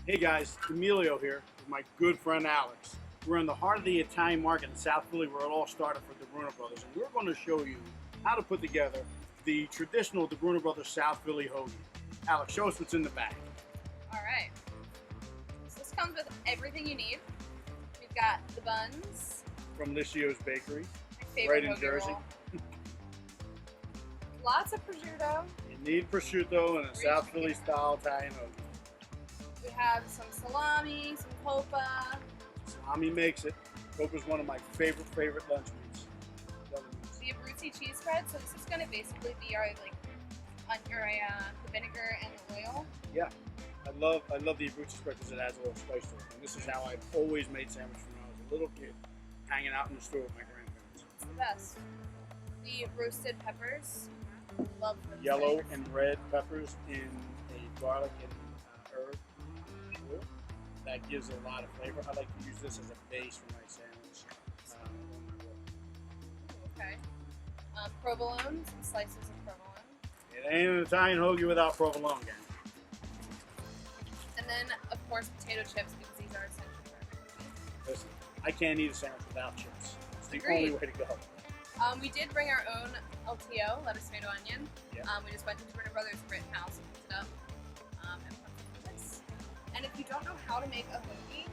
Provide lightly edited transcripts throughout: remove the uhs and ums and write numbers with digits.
Hey guys, Emilio here with my good friend Alex. We're in the heart of the Italian market in South Philly where it all started for the Bruno Brothers, and we're going to show you how to put together the traditional the Bruno Brothers South Philly hoagie. Alex, show us what's in the bag. All right. So this comes with everything you need. We've got the buns. From Licio's Bakery, My favorite right in hoagie Jersey. roll. Lots of prosciutto. You need prosciutto and a South Philly style Italian hoagie. We have some salami, some copa. Salami makes it. Copa's one of my favorite lunch meats. The Abruzzi cheese spread. So this is going to basically be our the vinegar and the oil. Yeah, I love the Abruzzi spread because it adds a little spice to it. And this is how I've always made sandwiches when I was a little kid, hanging out in the store with my grandparents. It's the best. The roasted peppers. Love those Yellow things. and red peppers in a garlic and herb oil. That gives it a lot of flavor. I like to use this as a base for my sandwich. Okay. Provolone, some slices of provolone. It ain't an Italian hoagie without provolone, gang. And then, of course, potato chips because these are essential for every Listen, I can't eat a sandwich without chips. It's the Agreed. only way to go. We did bring our own LTO, lettuce, tomato, onion. Yeah. We just went to Bruno Brothers Rittenhouse and picked it up and put it in this. And if you don't know how to make a hoagie,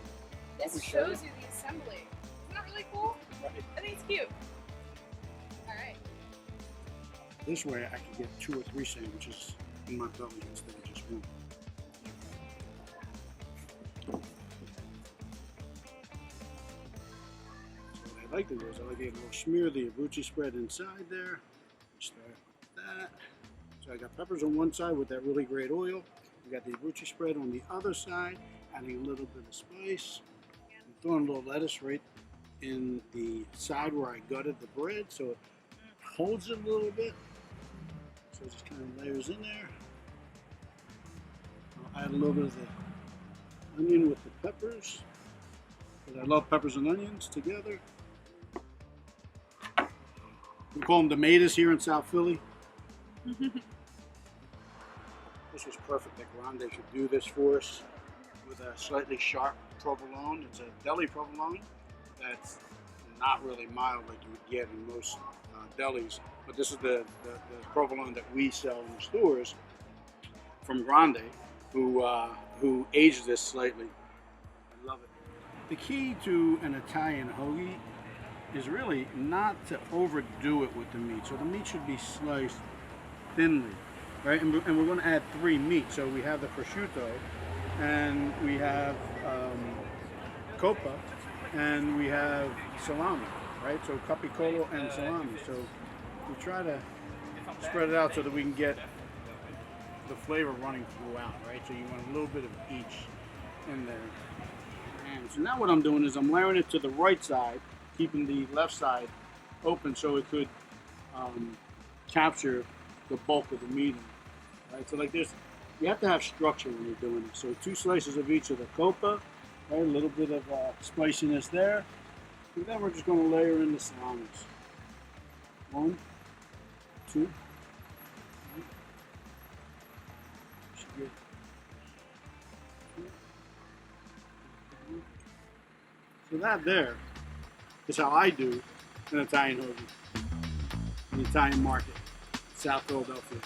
this shows you the assembly. Isn't that really cool? Right. I think it's cute. All right. This way I can get 2 or 3 sandwiches in my belly instead of just one. So what I like to do is I like to get a little smear of the Abruzzi spread inside there. Start with that. So I got peppers on one side with that really great oil. We got the Abruzzi spread on the other side, adding a little bit of spice. I'm throwing a little lettuce right in the side where I gutted the bread so it holds it a little bit. So it just kind of layers in there. I'll add a little bit of the onion with the peppers, because I love peppers and onions together. We call them tomatoes here in South Philly. This was perfect that Grande should do this for us with a slightly sharp provolone. It's a deli provolone that's not really mild like you would get in most delis, but this is the provolone that we sell in the stores from Grande, who aged this slightly. I love it. The key to an Italian hoagie is really not to overdo it with the meat. So the meat should be sliced thinly, right? And we're going to add 3 meats. So we have the prosciutto, and we have copa, and we have salami, right? So capicolo and salami. So we try to spread it out so that we can get the flavor running throughout, right? So you want a little bit of each in there. And so now what I'm doing is I'm layering it to the right side, keeping the left side open so it could capture the bulk of the meat. Right? So like this, you have to have structure when you're doing it. So 2 slices of each of the copa, right? A little bit of spiciness there. And then we're just going to layer in the salamis. 1, 2. So that there is how I do an Italian hoagie in the Italian market, South Philadelphia.